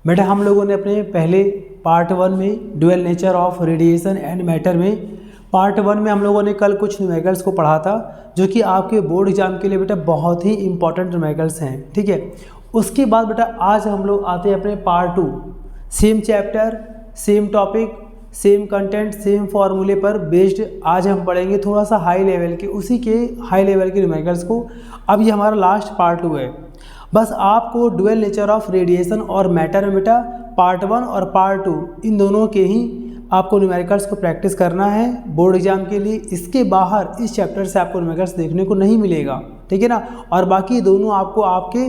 बेटा हम लोगों ने अपने पहले पार्ट 1 में dual nature of radiation and matter में पार्ट 1 में हम लोगों ने कल कुछ न्यूमेरिकल्स को पढ़ा था जो कि आपके बोर्ड एग्जाम के लिए बेटा बहुत ही इंपॉर्टेंट न्यूमेरिकल्स हैं। ठीक है, उसके बाद बेटा आज हम लोग आते हैं अपने part 2, same chapter same topic same content same फॉर्मूले पर बेस्ड आज हम पढ़ेंगे थोड़ा सा हाई लेवल के, उसी के हाई लेवल के न्यूमेरिकल्स को। अब ये हमारा लास्ट पार्ट 2 है। बस आपको ड्यूअल नेचर ऑफ रेडिएशन और मैटर में बेटा पार्ट 1 और पार्ट 2 इन दोनों के ही आपको न्यूमेरिकल्स को प्रैक्टिस करना है बोर्ड एग्जाम के लिए। इसके बाहर इस चैप्टर से आपको न्यूमेरिकल्स देखने को नहीं मिलेगा, ठीक है ना। और बाकी दोनों आपको आपके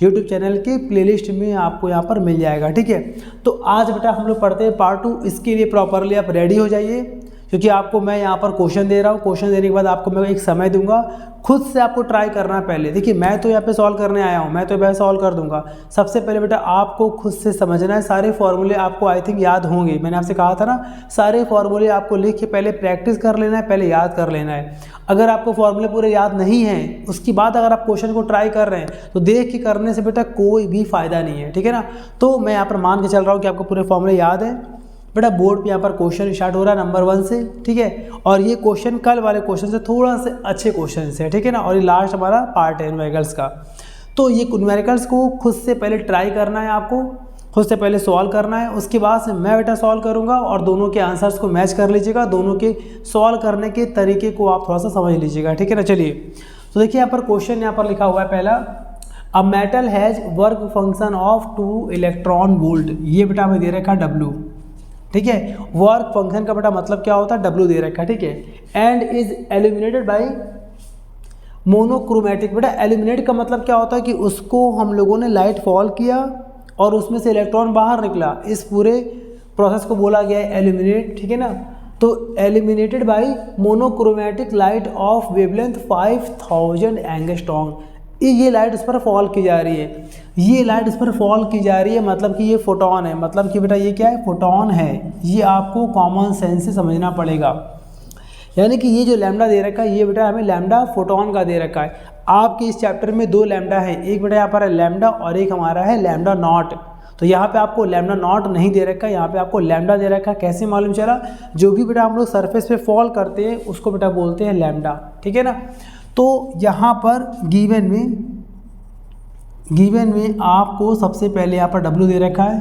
यूट्यूब चैनल के प्लेलिस्ट में आपको यहाँ पर मिल जाएगा, ठीक है। तो आज बेटा हम लोग पढ़ते हैं पार्ट 2। इसके लिए प्रॉपरली आप रेडी हो जाइए, क्योंकि आपको मैं यहाँ पर क्वेश्चन दे रहा हूँ। क्वेश्चन देने के बाद आपको मैं एक समय दूंगा, खुद से आपको ट्राई करना है। पहले देखिए, मैं तो यहाँ पे सॉल्व करने आया हूँ, मैं तो वह सॉल्व कर दूंगा। सबसे पहले बेटा आपको खुद से समझना है। सारे फॉर्मूले आपको आई थिंक याद होंगे, मैंने आपसे कहा था ना, सारे फॉर्मूले आपको लिख के पहले प्रैक्टिस कर लेना है, पहले याद कर लेना है। अगर आपको फॉर्मूले पूरे याद नहीं हैं, उसके बाद अगर आप क्वेश्चन को ट्राई कर रहे हैं तो देख के करने से बेटा कोई भी फायदा नहीं है, ठीक है ना। तो मैं यहाँ पर मान के चल रहा हूँ कि आपको पूरे फॉर्मूले याद है। बेटा बोर्ड पे यहाँ पर क्वेश्चन स्टार्ट हो रहा है नंबर 1 से, ठीक है। और ये क्वेश्चन कल वाले क्वेश्चन से थोड़ा से अच्छे क्वेश्चन है, ठीक है ना। और ये लास्ट हमारा पार्ट है न्यूमेरिकल्स का। तो ये न्यूमेरिकल्स को खुद से पहले ट्राई करना है, आपको खुद से पहले सॉल्व करना है। उसके बाद से मैं बेटा सॉल्व करूँगा और दोनों के आंसर्स को मैच कर लीजिएगा। दोनों के सॉल्व करने के तरीके को आप थोड़ा सा समझ लीजिएगा, ठीक है ना। चलिए, तो देखिए यहाँ पर क्वेश्चन यहाँ पर लिखा हुआ है पहला, a metal has work function of 2 electron volt. ये बेटा हमें दे रखा W, ठीक है। वर्क फंक्शन का बेटा मतलब क्या होता है, W दे रखा है, ठीक है। And is illuminated by monochromatic. बेटा एल्यूमिनेट का मतलब क्या होता है कि उसको हम लोगों ने लाइट फॉल किया और उसमें से इलेक्ट्रॉन बाहर निकला। इस पूरे प्रोसेस को बोला गया है एल्यूमिनेट, ठीक है ना। तो illuminated by monochromatic light of wavelength 5000 angstrom. ये लाइट उस पर फॉल की जा रही है, ये लाइट उस पर फॉल की जा रही है, मतलब कि ये फोटोन है। मतलब कि बेटा ये क्या है, फोटोन है। ये आपको कॉमन सेंस से समझना पड़ेगा। यानी कि ये जो लैम्डा दे रखा है, ये बेटा हमें लैम्डा फोटोन का दे रखा है। आपके इस चैप्टर में 2 लैम्डा है, एक बेटा यहाँ पर है लैम्डा और एक हमारा है लैम्डा नॉट। तो यहाँ पे आपको लैम्डा नॉट नहीं दे रखा है, यहाँ पे आपको लैम्डा दे रखा है। कैसे मालूम चला, जो भी बेटा हम लोग सरफेस पे फॉल करते हैं उसको बेटा बोलते हैं लैम्डा, ठीक है ना। तो यहाँ पर गिवन में आपको सबसे पहले यहाँ पर W दे रखा है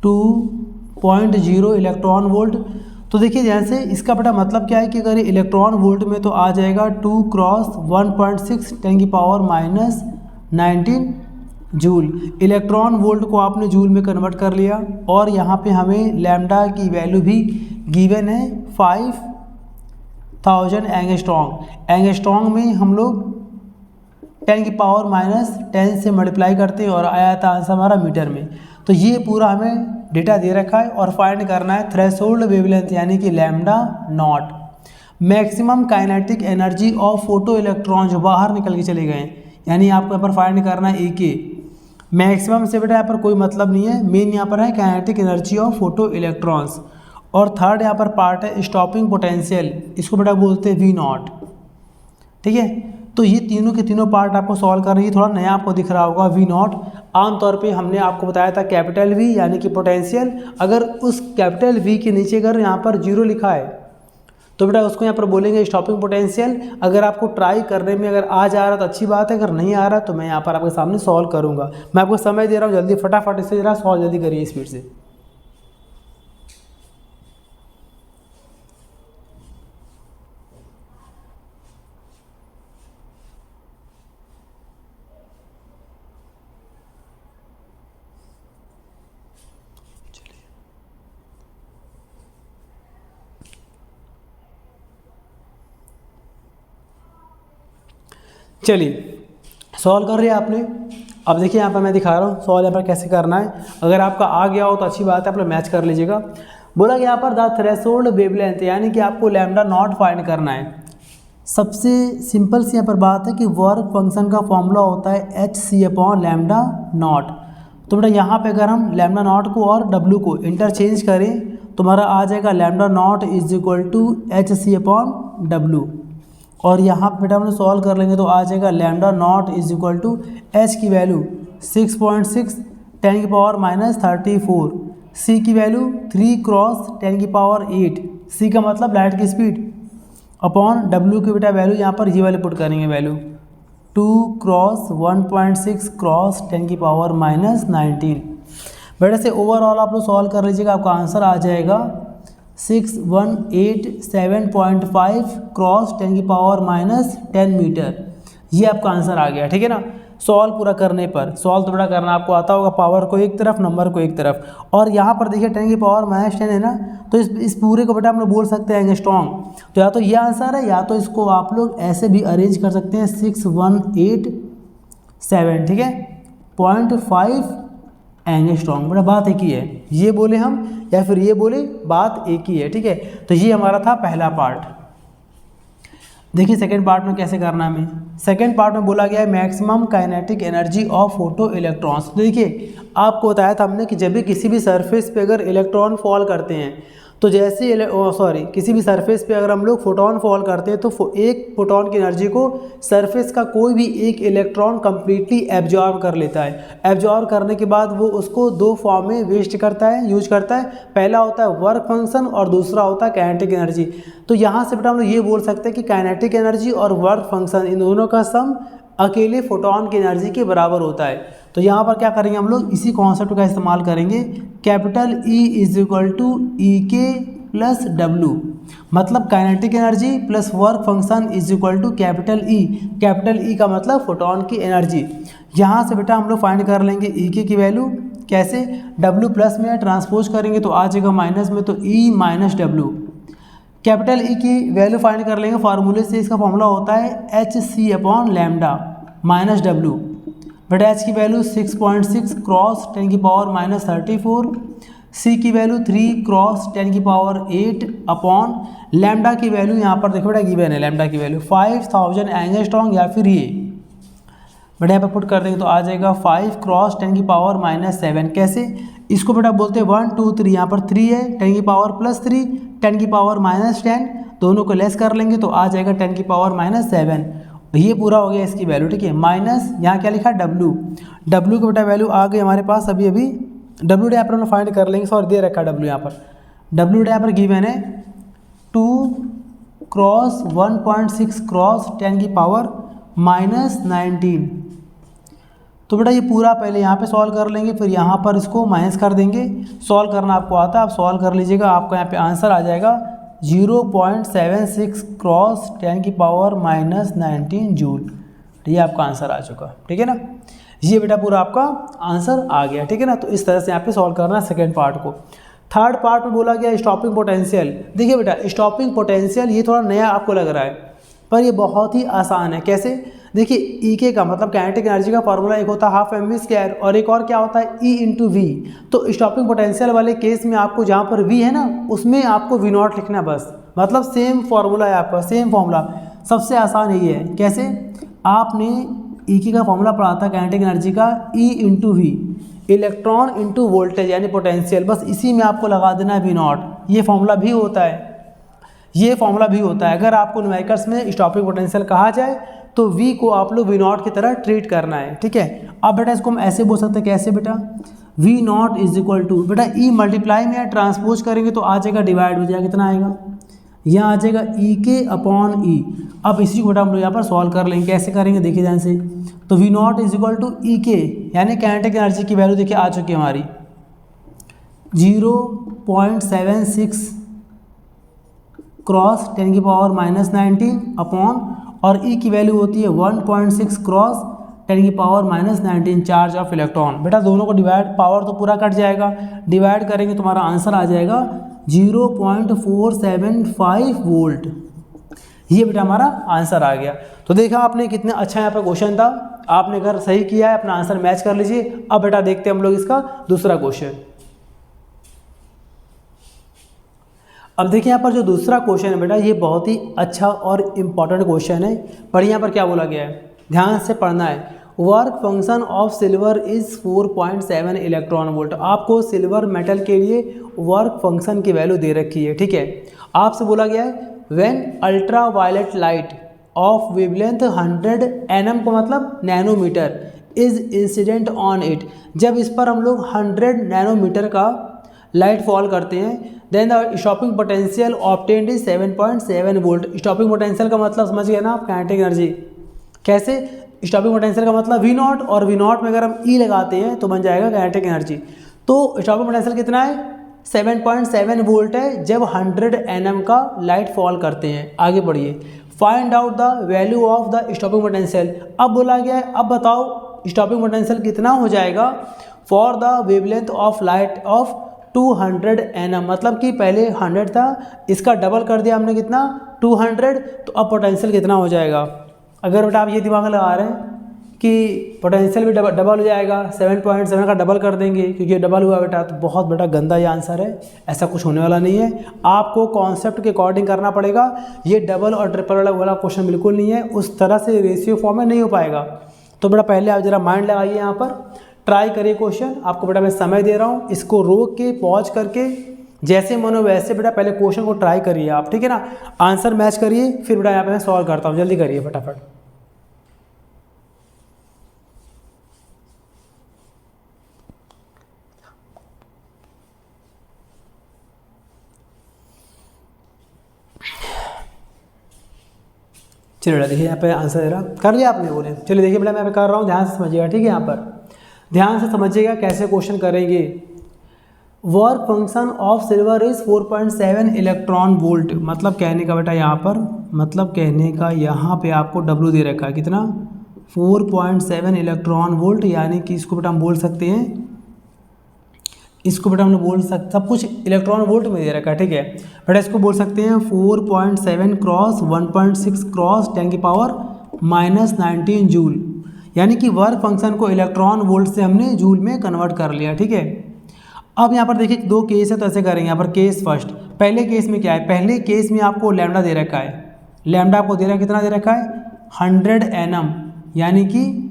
2.0 इलेक्ट्रॉन वोल्ट। तो देखिए जैसे इसका बेटा मतलब क्या है कि अगर इलेक्ट्रॉन वोल्ट में तो आ जाएगा 2 क्रॉस 1.6 10⁻19 जूल। इलेक्ट्रॉन वोल्ट को आपने जूल में कन्वर्ट कर लिया। और यहाँ पे हमें लैम्डा की वैल्यू भी गिवन है 5000 एंगस्ट्रॉन्ग। एंगस्ट्रॉन्ग में हम लोग 10⁻10 से मल्टीप्लाई करते हैं और आया था आंसर हमारा मीटर में। तो ये पूरा हमें डेटा दे रखा है और फाइंड करना है थ्रेशोल्ड वेवलेंथ यानी कि lambda naught. Maximum kinetic energy of photo electron जो बाहर निकल के चले गए, यानी आपको यहाँ पर फाइंड करना है AK। मैक्सिमम से बेटा यहाँ पर कोई मतलब नहीं है, मेन यहाँ पर है kinetic energy of photo electrons. और थर्ड यहाँ पर पार्ट है स्टॉपिंग पोटेंशियल, इसको बेटा बोलते हैं V0, ठीक है। तो ये तीनों के तीनों पार्ट आपको सॉल्व करना है। थोड़ा नया आपको दिख रहा होगा V0। आमतौर पे हमने आपको बताया था कैपिटल V यानी कि पोटेंशियल। अगर उस कैपिटल V के नीचे अगर यहाँ पर 0 लिखा है तो बेटा उसको यहाँ पर बोलेंगे स्टॉपिंग पोटेंशियल। अगर आपको ट्राई करने में अगर आ जा रहा तो अच्छी बात है, अगर नहीं आ रहा तो मैं यहाँ पर आपके सामने सॉल्व करूँगा। मैं आपको समय दे रहा हूँ, जल्दी फटाफट इससे जरा सॉल्व जल्दी करिए स्पीड से। चलिए सॉल्व कर रहे हैं आपने। अब देखिए यहाँ पर मैं दिखा रहा हूँ सॉल्व यहाँ पर कैसे करना है। अगर आपका आ गया हो तो अच्छी बात है, आप लोग मैच कर लीजिएगा। बोला कि यहाँ पर द थ्रेशोल्ड वेवलेंथ यानी कि आपको लैम्डा नॉट फाइंड करना है। सबसे सिंपल सी यहाँ पर बात है कि वर्क फंक्शन का फॉर्मूला होता है HC/लैम्डा नॉट। तो बेटा यहाँ पे अगर हम लैम्डा नॉट को और W को इंटरचेंज करें तो हमारा आ जाएगा lambda naught is equal to HC/W। और यहाँ पे बेटा हम लोग सॉल्व कर लेंगे तो आ जाएगा lambda naught is equal to H की वैल्यू 6.6 10 की पावर माइनस 34। सी की वैल्यू 3 क्रॉस 10 की पावर 8, सी का मतलब लाइट की स्पीड, अपॉन डब्ल्यू की बेटा वैल्यू यहाँ पर ये वाले पुट करेंगे वैल्यू 2 क्रॉस 1.6 क्रॉस 10 की पावर माइनस 19। बेटा से ओवरऑल आप लोग सॉल्व कर लीजिएगा, आपका आंसर आ जाएगा 6187.5 क्रॉस 10 की पावर माइनस 10 मीटर। ये आपका आंसर आ गया, ठीक है ना। सॉल्व पूरा करने पर, सॉल्व तो बड़ा करना आपको आता होगा, पावर को एक तरफ नंबर को एक तरफ, और यहाँ पर देखिए 10 की पावर माइनस 10 है ना, तो इस पूरे को बेटा हम लोग बोल सकते हैं एंगस्ट्रॉम। तो या तो ये आंसर है, या तो इसको आप लोग ऐसे भी अरेंज कर सकते हैं 6187, ठीक है, 0.5 एंगस्ट्रॉम। बेटा बात एक ही है, ये बोले हम या फिर ये बोले, बात एक ही है, ठीक है। तो ये हमारा था पहला पार्ट। देखिए सेकेंड पार्ट में कैसे करना है हमें। सेकेंड पार्ट में बोला गया है maximum kinetic energy of photo electrons. तो देखिए आपको बताया था हमने कि जब भी किसी भी सरफेस पे अगर इलेक्ट्रॉन फॉल करते हैं, तो जैसे किसी भी सरफेस पे अगर हम लोग फोटोन फॉल करते हैं, तो एक फोटोन की एनर्जी को सरफेस का कोई भी एक इलेक्ट्रॉन कंप्लीटली एब्जॉर्ब कर लेता है। एब्जॉर्ब करने के बाद वो उसको दो फॉर्म में यूज करता है। पहला होता है वर्क फंक्शन और दूसरा होता है काइनेटिक एनर्जी। तो यहाँ से बेटा हम लोग ये बोल सकते हैं कि काइनेटिक एनर्जी और वर्क फंक्शन इन दोनों का सम अकेले फोटोन की एनर्जी के बराबर होता है। तो यहाँ पर क्या करेंगे हम लोग, इसी कॉन्सेप्ट का इस्तेमाल करेंगे, capital E is equal to E K plus W, मतलब kinetic energy plus work function is equal to capital E। Capital E का मतलब फोटोन की एनर्जी। यहाँ से बेटा हम लोग फाइंड कर लेंगे ई के की वैल्यू, कैसे, डब्ल्यू प्लस में ट्रांसपोज करेंगे तो आ जाएगा माइनस में, तो E minus W. Capital E की वैल्यू फाइंड कर लेंगे फार्मूले से, इसका फॉर्मूला होता है HC upon lambda minus W. बेटा H की वैल्यू 6.6 क्रॉस 10 की पावर माइनस 34, C की वैल्यू 3 क्रॉस 10 की पावर 8 अपॉन लैम्डा की वैल्यू यहाँ पर देखो बेटा गिवन है, लैम्डा की वैल्यू 5000 एंगस्ट्रॉम या फिर ये बेटा यहाँ पर पुट कर देंगे तो आ जाएगा 5 क्रॉस 10 की पावर माइनस 7। कैसे, इसको बेटा बोलते हैं 1 2 3, यहाँ पर 3 है, 10 की पावर प्लस 3, 10 की पावर माइनस 10, दोनों को लेस कर लेंगे तो आ जाएगा 10 की पावर माइनस 7। ये पूरा हो गया इसकी वैल्यू, ठीक है। माइनस यहाँ क्या लिखा, डब्ल्यू की बेटा वैल्यू आ गई हमारे पास अभी डब्ल्यू यहाँ पर हम फाइंड कर लेंगे, सॉरी दे रखा डब्ल्यू यहाँ पर गिवन है 2 क्रॉस 1.6 क्रॉस 10 की पावर माइनस 19। तो बेटा ये पूरा पहले यहाँ पे सॉल्व कर लेंगे, फिर यहाँ पर इसको माइनस कर देंगे। सॉल्व करना आपको आता है, आप सॉल्व कर लीजिएगा, आपका यहाँ पे आंसर आ जाएगा 0.76 क्रॉस 10 की पावर माइनस 19 जूल। ये आपका आंसर आ चुका, ठीक है ना। ये बेटा पूरा आपका आंसर आ गया, ठीक है ना। तो इस तरह से यहाँ पे सॉल्व करना है सेकेंड पार्ट को। थर्ड पार्ट में बोला गया स्टॉपिंग पोटेंशियल। देखिए बेटा स्टॉपिंग पोटेंशियल ये थोड़ा नया आपको लग रहा है, पर ये बहुत ही आसान है। कैसे, देखिए ई के का मतलब काइनेटिक एनर्जी का फार्मूला एक होता है हाफ एम वी स्क्वायर, और एक और क्या होता है ई इंटू वी। तो स्टॉपिंग पोटेंशियल वाले केस में आपको जहाँ पर वी है ना, उसमें आपको वी नॉट लिखना बस, मतलब सेम फार्मूला है आपका, सेम फार्मूला। सबसे आसान यही है। कैसे, आपने ई के का फार्मूला पढ़ा था काइनेटिक एनर्जी का, E into V, electron into voltage यानी पोटेंशियल, बस इसी में आपको लगा देना है वी नॉट। ये फार्मूला भी होता है, अगर आपको न्यूमेरिकल्स में स्टॉपिंग पोटेंशियल कहा जाए तो v को आप लोग वी नॉट की तरह ट्रीट करना है, ठीक है। अब बेटा इसको हम ऐसे बोल सकते हैं, कैसे बेटा, V naught is equal to बेटा ई मल्टीप्लाई में ट्रांसपोज करेंगे तो आ जाएगा डिवाइड हो जाएगा, कितना आएगा, यहाँ आ जाएगा ई के अपॉन ई। अब इसी को बेटा हम लोग यहाँ पर सॉल्व कर लेंगे। कैसे करेंगे देखिए ध्यान से, तो V naught is equal to E K यानी काइनेटिक एनर्जी की वैल्यू देखिए आ चुकी है हमारी 0.76 क्रॉस 10 की पावर माइनस 19 अपॉन, और ई की वैल्यू होती है 1.6 क्रॉस 10 की power minus 19 charge of electron. बेटा दोनों को डिवाइड, पावर तो पूरा कट जाएगा, डिवाइड करेंगे तुम्हारा आंसर आ जाएगा 0.475 वोल्ट। ये बेटा हमारा आंसर आ गया। तो देखा आपने कितना अच्छा यहाँ पर क्वेश्चन था, आपने अगर सही किया है अपना आंसर मैच कर लीजिए। अब बेटा देखते हैं हम लोग इसका दूसरा क्वेश्चन। अब देखिए यहाँ पर जो दूसरा क्वेश्चन है बेटा, ये बहुत ही अच्छा और इम्पॉर्टेंट क्वेश्चन है। पर यहाँ पर क्या बोला गया है, ध्यान से पढ़ना है। Work function of silver is 4.7 electron volt. आपको सिल्वर मेटल के लिए वर्क फंक्शन की वैल्यू दे रखी है, ठीक है। आपसे बोला गया है when ultraviolet light of wavelength 100 nm को मतलब nanometre is incident on it, जब इस पर हम लोग 100 नैनोमीटर का लाइट फॉल करते हैं, then the stopping potential obtained is 7.7 volt. Stopping potential का मतलब समझ गए ना आप, काइनेटिक एनर्जी। कैसे? स्टॉपिंग पोटेंशियल का मतलब वी नॉट, और वी नॉट में अगर हम ई लगाते हैं तो बन जाएगा काइनेटिक एनर्जी। तो स्टॉपिंग पोटेंशियल कितना है? 7.7 वोल्ट है जब 100 nm का लाइट फॉल करते हैं। आगे बढ़िए, find out the value of the stopping potential. अब बोला गया है, अब बताओ स्टॉपिंग पोटेंशियल कितना हो जाएगा for the wavelength of light of 200 nm। मतलब कि पहले 100 था, इसका डबल कर दिया हमने, कितना? 200। तो अब पोटेंशियल कितना हो जाएगा? अगर बेटा आप ये दिमाग में लगा रहे हैं कि पोटेंशियल भी डबल हो जाएगा, 7.7 का डबल कर देंगे क्योंकि ये डबल हुआ बेटा, तो बहुत बेटा गंदा ये आंसर है, ऐसा कुछ होने वाला नहीं है। आपको कॉन्सेप्ट के अकॉर्डिंग करना पड़ेगा। ये डबल और ट्रिपल वाला क्वेश्चन बिल्कुल नहीं है, उस तरह से रेशियो फॉर्म में नहीं हो पाएगा। तो बेटा पहले आप जरा माइंड लगाइए, यहाँ पर ट्राई करिए क्वेश्चन। आपको बेटा मैं समय दे रहा हूँ, इसको रोक के पॉज करके जैसे मन हो वैसे बेटा पहले क्वेश्चन को ट्राई करिए आप, ठीक है ना। आंसर मैच करिए, फिर बेटा यहाँ पे मैं सॉल्व करता हूँ, जल्दी करिए फटाफट। चलिए बेटा देखिए यहाँ पे आंसर दे रहा, कर लिया आपने? बोले चलिए देखिए बेटा मैं यहाँ पे कर रहा हूँ, ध्यान से समझिएगा, ठीक है। यहाँ पर ध्यान से समझिएगा कैसे क्वेश्चन करेंगे। Work function of silver is 4.7 electron volt. मतलब कहने का बेटा यहाँ पर, मतलब कहने का यहाँ पे आपको W दे रखा है, कितना? 4.7 इलेक्ट्रॉन वोल्ट। यानी कि इसको बेटा हम बोल सकते हैं, इसको बेटा हमने बोल सकते, सब कुछ इलेक्ट्रॉन वोल्ट में दे रखा है, ठीक है बेटा। इसको बोल सकते हैं 4.7 क्रॉस 1.6 क्रॉस 10⁻⁻19 जूल। यानी कि वर्क फंक्शन को इलेक्ट्रॉन वोल्ट से हमने जूल में कन्वर्ट कर लिया, ठीक है। अब यहाँ पर देखिए दो केस है, तो ऐसे करेंगे। यहाँ पर केस फर्स्ट, पहले केस में क्या है? पहले केस में आपको लैम्डा दे रखा है, लैम्डा आपको दे रखा है, कितना दे रखा है? 100 nm, यानी कि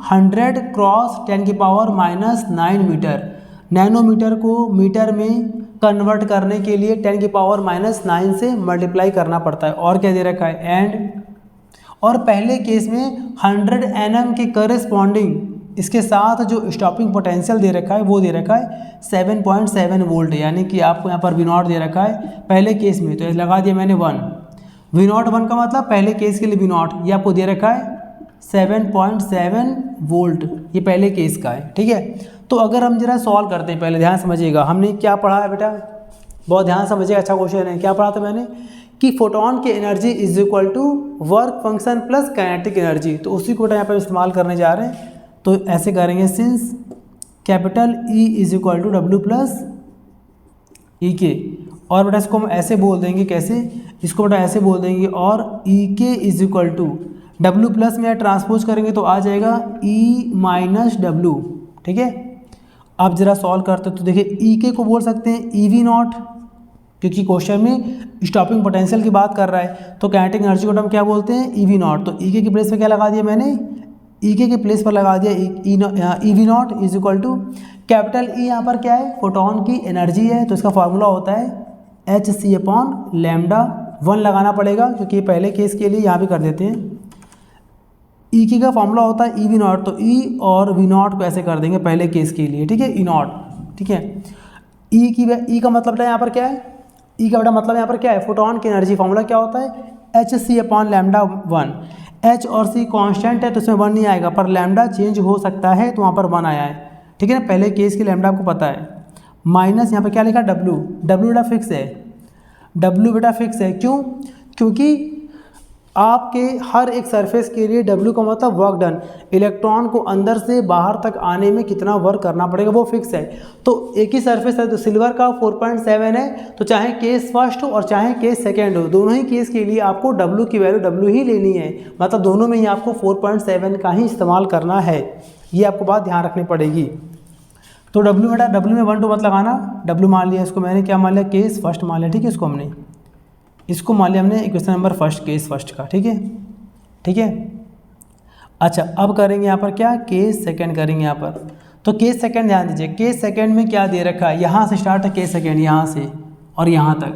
100 क्रॉस 10⁻⁻9 मीटर। नैनोमीटर को मीटर में कन्वर्ट करने के लिए 10⁻⁻9 से मल्टीप्लाई करना पड़ता है। और क्या दे रखा है? एंड। और पहले केस में 100 nm के करेस्पॉन्डिंग इसके साथ जो स्टॉपिंग पोटेंशियल दे रखा है वो दे रखा है 7.7 वोल्ट। यानी कि आपको यहाँ पर वी नॉट दे रखा है पहले केस में, तो लगा दिया मैंने 1। वी नॉट 1 का मतलब पहले केस के लिए वी नॉट, ये आपको दे रखा है 7.7 वोल्ट, ये पहले केस का है, ठीक है। तो अगर हम जरा सॉल्व करते हैं, पहले ध्यान समझिएगा, हमने क्या पढ़ा है बेटा, बहुत ध्यान समझिएगा, अच्छा क्वेश्चन है। क्या पढ़ा था मैंने कि फोटोन की energy is equal to work function plus kinetic energy. तो उसी को यहाँ पर इस्तेमाल करने जा रहे हैं। तो ऐसे करेंगे, since capital E is equal to W plus E K. और बेटा इसको हम ऐसे बोल देंगे, कैसे? इसको बेटा ऐसे बोल देंगे, और E K is equal to W plus में ट्रांसपोज करेंगे तो आ जाएगा E माइनस W, ठीक है। अब जरा सॉल्व करते तो देखिए ई के को बोल सकते हैं EV नॉट, क्योंकि क्वेश्चन में स्टॉपिंग पोटेंशियल की बात कर रहा है। तो काइनेटिक एनर्जी को हम क्या बोलते हैं? EV not. तो ई के प्लेस पे क्या लगा दिया मैंने? ई के प्लेस पर लगा दिया EV naught is equal to capital E। यहाँ पर क्या है? फोटोन की एनर्जी है, तो इसका फार्मूला होता है hc/λ। 1 लगाना पड़ेगा क्योंकि पहले केस के लिए यहाँ भी कर देते हैं। ई के का फॉर्मूला होता है EV नॉट, तो E और V नॉट को ऐसे कर देंगे पहले केस के लिए, ठीक है, E नॉट, ठीक है। E का मतलब यहाँ पर क्या है? E का मतलब यहाँ पर क्या है? फोटोन की एनर्जी फॉर्मूला क्या होता है? hc/λ1। H और C कांस्टेंट है तो इसमें 1 नहीं आएगा, पर लैम्डा चेंज हो सकता है तो वहाँ पर 1 आया है, ठीक है ना। पहले केस की लैम्डा आपको पता है। माइनस यहाँ पे क्या लिखा? W बेटा फिक्स है, W बेटा फिक्स है। क्यों? क्योंकि आपके हर एक सरफेस के लिए W का मतलब वर्क डन, इलेक्ट्रॉन को अंदर से बाहर तक आने में कितना वर्क करना पड़ेगा वो फिक्स है। तो एक ही सरफेस है, तो सिल्वर का 4.7 है, तो चाहे केस फर्स्ट हो और चाहे केस सेकेंड हो, दोनों ही केस के लिए आपको W की वैल्यू W ही लेनी है। मतलब दोनों में ही आपको 4.7 का ही इस्तेमाल करना है, ये आपको बात ध्यान रखनी पड़ेगी। तो W बेटा W में 1 to मत लगाना, W मान लिया इसको मैंने, क्या मान लिया? केस फर्स्ट मान लिया, ठीक है। इसको मान लिया हमने equation number first, case first का, ठीक है, ठीक है। अच्छा अब करेंगे यहाँ पर क्या? केस सेकंड करेंगे यहाँ पर। तो केस सेकंड ध्यान दीजिए, केस सेकंड में क्या दे रखा है? यहाँ से स्टार्ट है केस सेकंड, यहाँ से और यहाँ तक।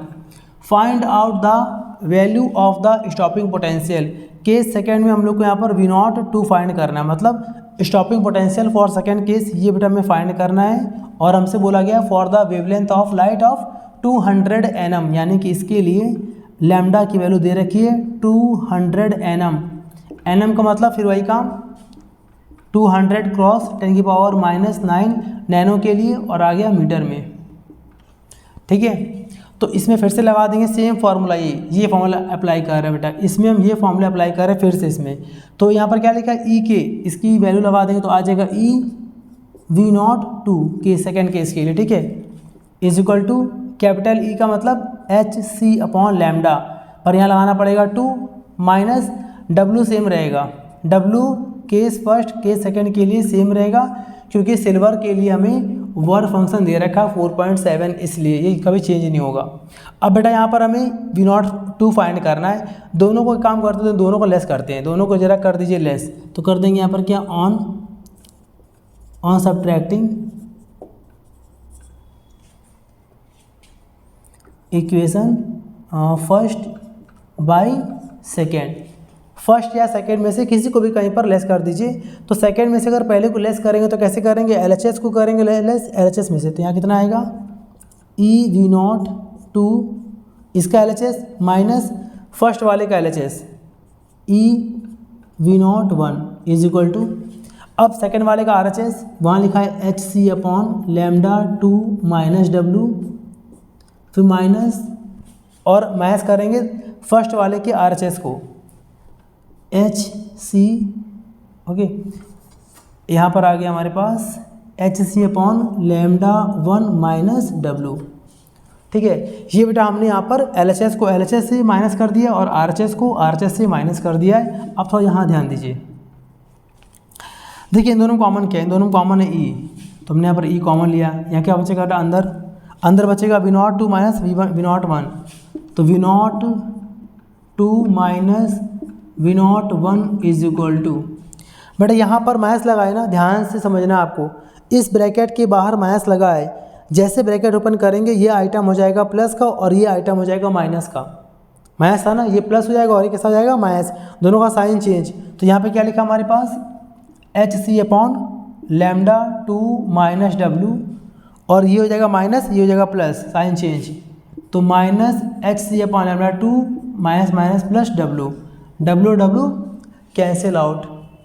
Find out the value of the stopping potential. Case second में हम लोग को यहाँ पर V02 फाइंड करना है, मतलब stopping potential for second case ये बेटा हमें फाइंड करना है। और हमसे बोला गया for the wavelength of light of 200 nm, यानी कि इसके लिए लैम्डा की वैल्यू दे रखी है 200 nm। nm का मतलब फिर वही काम 200 क्रॉस 10⁻⁹ नैनो के लिए और आ गया मीटर में। ठीक है, तो इसमें फिर से लगा देंगे सेम फार्मूला, ये फार्मूला अप्लाई कर रहे हैं बेटा, इसमें हम ये फार्मूला अप्लाई कर रहे हैं फिर से इसमें। तो यहाँ पर क्या लिखा है ई के, इसकी वैल्यू लगा देंगे तो आ जाएगा ई V02 के सेकेंड केस के लिए। ठीक है, is equal to capital E का मतलब HC/λ, पर यहाँ लगाना पड़ेगा 2 माइनस W सेम रहेगा, W case first case second के लिए सेम रहेगा, क्योंकि सिल्वर के लिए हमें वर्क फंक्शन दे रखा है 4.7, इसलिए ये कभी चेंज नहीं होगा। अब बेटा यहाँ पर हमें V02 फाइंड करना है। दोनों को काम करते हैं, दोनों को लेस करते हैं, दोनों को जरा कर दीजिए लेस। तो कर देंगे यहाँ पर क्या on subtracting equation first by second, first या सेकेंड में से किसी को भी कहीं पर लेस कर दीजिए। तो सेकेंड में से अगर पहले को लेस करेंगे तो कैसे करेंगे, LHS को करेंगे लेस LHS में से, तो यहाँ कितना आएगा EV02 इसका LHS माइनस फर्स्ट वाले का LHS EV01 is equal to, अब सेकेंड वाले का RHS वहाँ लिखा है HC/λ2 माइनस W, फिर माइनस और माइनस करेंगे फर्स्ट वाले के RHS को HC, ओके, यहाँ पर आ गया हमारे पास HC/λ1 माइनस W। ठीक है, ये बेटा हमने यहाँ पर LHS को LHS से माइनस कर दिया और RHS को RHS से माइनस कर दिया है। अब थोड़ा यहाँ ध्यान दीजिए, देखिए इन दोनों कॉमन क्या है, इन दोनों कॉमन है E, तो हमने यहाँ पर E कॉमन लिया। यहाँ क्या बचेगा बेटा, अंदर बचेगा V02 माइनस V01, तो V02 minus V01 is equal to, बेटा यहाँ पर माइनस लगाए ना, ध्यान से समझना आपको, इस ब्रैकेट के बाहर माइनस लगा है, जैसे ब्रैकेट ओपन करेंगे ये आइटम हो जाएगा प्लस का और ये आइटम हो जाएगा माइनस का। माइनस था ना, ये प्लस हो जाएगा और ये कैसा हो जाएगा माइनस, दोनों का साइन चेंज। तो यहाँ पे क्या लिखा हमारे पास HC/λ2 माइनस W, और ये हो जाएगा माइनस, ये हो जाएगा प्लस, साइन चेंज, तो minus HC/λ2 minus minus plus W cancel out.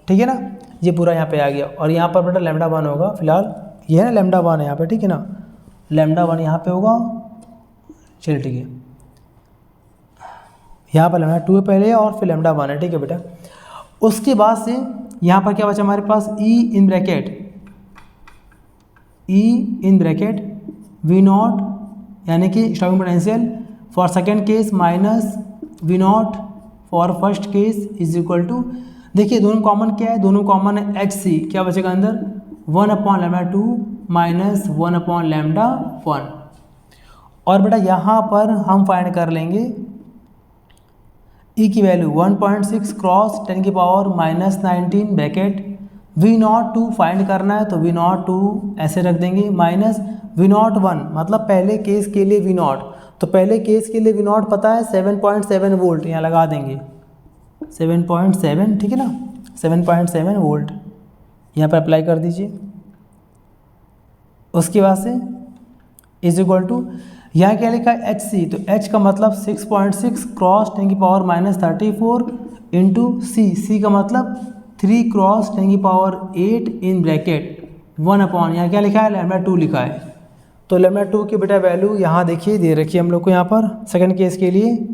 ठीक है ना, ये पूरा यहाँ पे आ गया, और यहाँ पर बेटा λ1 होगा, फिलहाल ये है ना λ1 है यहाँ पे, ठीक है ना, λ1 यहाँ पे होगा, चलिए ठीक है, यहाँ पर λ2 पहले है और फिर λ1 है। ठीक है बेटा, उसके बाद से यहाँ पर क्या बचा हमारे पास E इन ब्रैकेट V0, यानी कि stopping potential for second case minus V0 for first case is equal to, देखिए दोनों कॉमन क्या है, दोनों कॉमन है HC, क्या बचेगा अंदर 1/λ2 माइनस 1/λ1। और बेटा यहाँ पर हम फाइंड कर लेंगे E की value 1.6 cross 10⁻⁻19 bracket V02 find करना है, तो V02 ऐसे रख देंगे माइनस V01, मतलब पहले केस के लिए V0, तो पहले केस के लिए V0 पता है 7.7 वोल्ट, यहाँ लगा देंगे 7.7, ठीक है ना, 7.7 वोल्ट यहाँ पर अप्लाई कर दीजिए। उसके बाद से इज इक्वल टू, यहाँ क्या लिखा है HC, तो H का मतलब 6.6 क्रॉस 10⁻34 इंटू C का मतलब 3 क्रॉस 10⁸ इन ब्रैकेट 1/, यहाँ क्या लिखा है λ2 लिखा है, तो λ2 की बेटा वैल्यू यहाँ देखिए दे रखी है हम लोग को, यहाँ पर सेकंड केस के लिए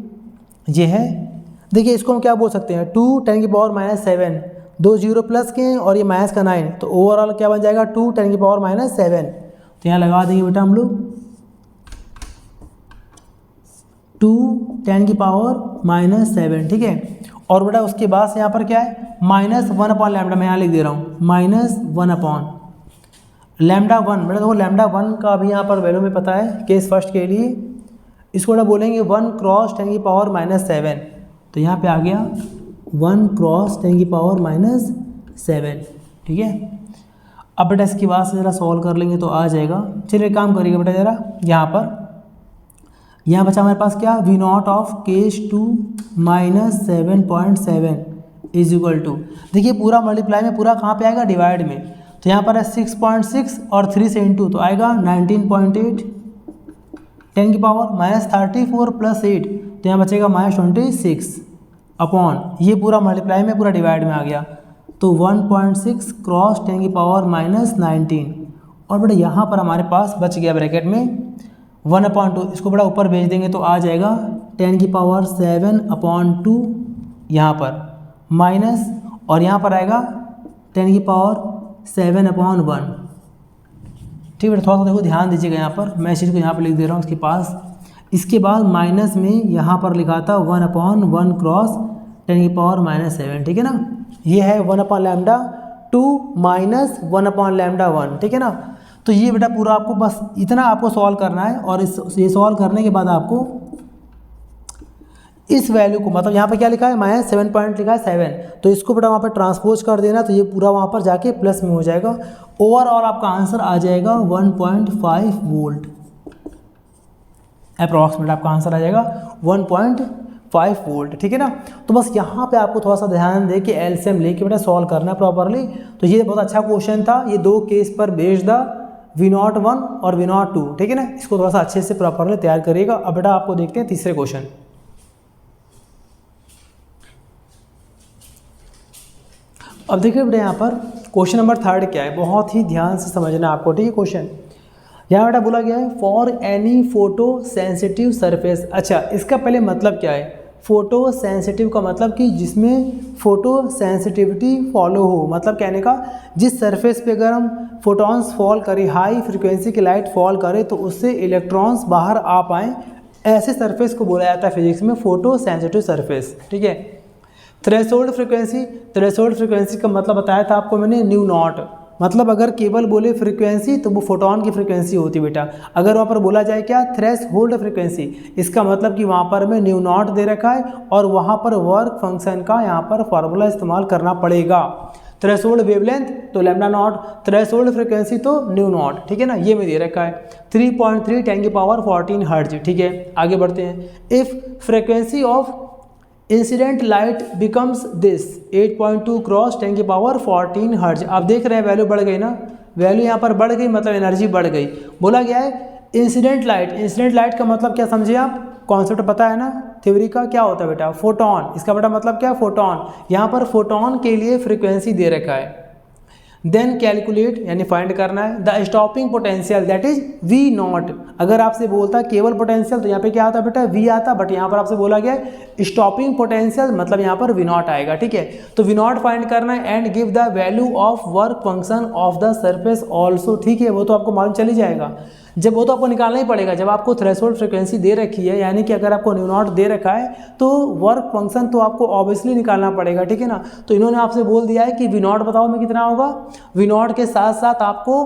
ये है। देखिए इसको हम क्या बोल सकते हैं, 2 10⁻⁷, 2 0 प्लस के हैं और ये माइनस का 9, तो ओवरऑल क्या बन जाएगा 2 10⁻⁷। तो यहाँ लगा देंगे बेटा हम लोग 2 10⁻⁷, ठीक है। और बेटा उसके बाद से यहाँ पर क्या है -1/λ, मैं यहाँ लिख दे रहा हूँ -1/λ1। बेटा देखो λ1 का अभी यहाँ पर वैल्यू में पता है केस फर्स्ट के लिए, इसको बेटा बोलेंगे 1 क्रॉस 10⁻⁷, तो यहाँ पे आ गया 1 क्रॉस 10⁻⁷, ठीक है। अब बेटा इसके बाद से ज़रा सॉल्व कर लेंगे तो आ जाएगा। चलिए काम करिएगा बेटा ज़रा, यहाँ बचा हमारे पास क्या V0 of case 2 -7.7 is equal to, देखिए पूरा मल्टीप्लाई में पूरा कहाँ पे आएगा, डिवाइड में, तो यहाँ पर है 6.6 और 3 से इंटू तो आएगा 19.8, 10 की पावर -34 प्लस 8 तो यहाँ बचेगा -26 अपॉन, ये पूरा मल्टीप्लाई में पूरा डिवाइड में आ गया, तो 1.6 क्रॉस 10 की पावर -19, और बेटा यहाँ पर हमारे पास बच गया ब्रैकेट में 1/2, इसको बड़ा ऊपर भेज देंगे तो आ जाएगा 10 की पावर 7/2 यहाँ पर माइनस, और यहाँ पर आएगा 10 की पावर 7/1। ठीक है बेटा, थोड़ा सा देखो ध्यान दीजिएगा, यहाँ पर मैं इस चीज़ को यहाँ पर लिख दे रहा हूँ इसके पास, इसके बाद माइनस में यहाँ पर लिखा था 1/1 क्रॉस 10 की पावर -7, ठीक है ना, ये है 1/λ2 माइनस 1/λ1, ठीक है ना। तो ये बेटा पूरा आपको बस इतना आपको सॉल्व करना है, और ये सॉल्व करने के बाद आपको इस वैल्यू को, मतलब यहाँ पे क्या लिखा है -7 पॉइंट लिखा है 7, तो इसको बेटा वहाँ पे ट्रांसपोज कर देना, तो ये पूरा वहाँ पर जाके प्लस में हो जाएगा, ओवरऑल आपका आंसर आ जाएगा 1.5 वोल्ट, अप्रॉक्सीमेट आपका आंसर आ जाएगा 1.5 वोल्ट, ठीक है ना। तो बस यहाँ पे आपको थोड़ा सा ध्यान दे कि एलसीएम लेके बेटा सॉल्व करना है प्रॉपरली। तो ये बहुत अच्छा क्वेश्चन था, ये 2 केस पर बेस्ड था, V01 और V02, ठीक है ना, इसको थोड़ा सा अच्छे से प्रॉपरली तैयार करिएगा। अब बेटा आपको देखते हैं तीसरे क्वेश्चन। अब देखिए बेटा यहाँ पर क्वेश्चन नंबर 3 क्या है, बहुत ही ध्यान से समझना है आपको, ठीक है। क्वेश्चन यहाँ बेटा बोला गया है for any photo sensitive surface. अच्छा, इसका पहले मतलब क्या है, फोटो सेंसिटिव का मतलब कि जिसमें फोटो सेंसिटिविटी फॉलो हो, मतलब कहने का जिस सरफेस पे अगर हम फोटॉन्स फॉल करें, हाई फ्रिक्वेंसी की लाइट फॉल करे तो उससे इलेक्ट्रॉन्स बाहर आ पाएँ, ऐसे सरफेस को बोला जाता है फिजिक्स में फोटो सेंसिटिव सरफेस, ठीक है। थ्रेशोल्ड फ्रिक्वेंसी का मतलब बताया था आपको मैंने, न्यू नॉट, मतलब अगर केवल बोले फ्रीक्वेंसी तो वो फोटोन की फ्रीक्वेंसी होती बेटा, अगर वहाँ पर बोला जाए क्या थ्रेशोल्ड फ्रीक्वेंसी, इसका मतलब कि वहाँ पर हमें न्यू नॉट दे रखा है और वहाँ पर वर्क फंक्शन का यहाँ पर फार्मूला इस्तेमाल करना पड़ेगा। थ्रेशोल्ड वेवलेंथ तो लैम्डा नॉट, थ्रेशोल्ड फ्रीक्वेंसी तो न्यू नॉट, ठीक है ना, ये में दे रखा है 3.3 10 की पावर 14 हर्ट्ज, ठीक है। आगे बढ़ते हैं, if frequency of incident light becomes this 8.2 cross 10 की पावर 14 हर्ट्ज। आप देख रहे हैं वैल्यू बढ़ गई ना, वैल्यू यहाँ पर बढ़ गई मतलब एनर्जी बढ़ गई। बोला गया है इंसिडेंट लाइट का मतलब क्या समझे आप, कॉन्सेप्ट पता है ना थ्योरी का, क्या होता है बेटा फोटोन, इसका बेटा मतलब क्या फोटोन, यहाँ पर फोटोन के लिए फ्रीक्वेंसी दे रखा है। देन कैलकुलेट यानी फाइंड करना है the stopping potential that is V0। अगर आपसे बोलता केवल पोटेंशियल तो यहाँ पे क्या आता बेटा V आता, बट यहाँ पर आपसे बोला गया है स्टॉपिंग पोटेंशियल मतलब यहाँ पर V0 आएगा, ठीक है। तो V0 फाइंड करना है and give the value of work function of the surface also, ठीक है, वो तो आपको मालूम चली जाएगा, जब वो तो आपको निकालना ही पड़ेगा। जब आपको थ्रेशोल्ड फ्रीक्वेंसी दे रखी है, यानी कि अगर आपको न्यू नॉट दे रखा है तो वर्क फंक्शन तो आपको ऑब्वियसली निकालना पड़ेगा, ठीक है ना। तो इन्होंने आपसे बोल दिया है कि V0 बताओ में कितना होगा, V0 के साथ साथ आपको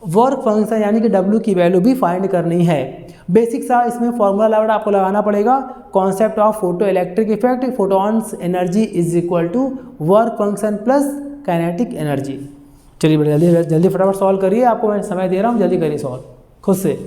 वर्क फंक्शन यानी कि W की वैल्यू भी फाइंड करनी है। बेसिक सा इसमें फॉर्मूला आपको लगाना पड़ेगा, concept of photoelectric effect, photons energy is equal to work function plus kinetic energy. चलिए बेटा जल्दी जल्दी फटाफट सॉल्व करिए, आपको मैं समय दे रहा हूँ, जल्दी करिए सॉल्व खुद से।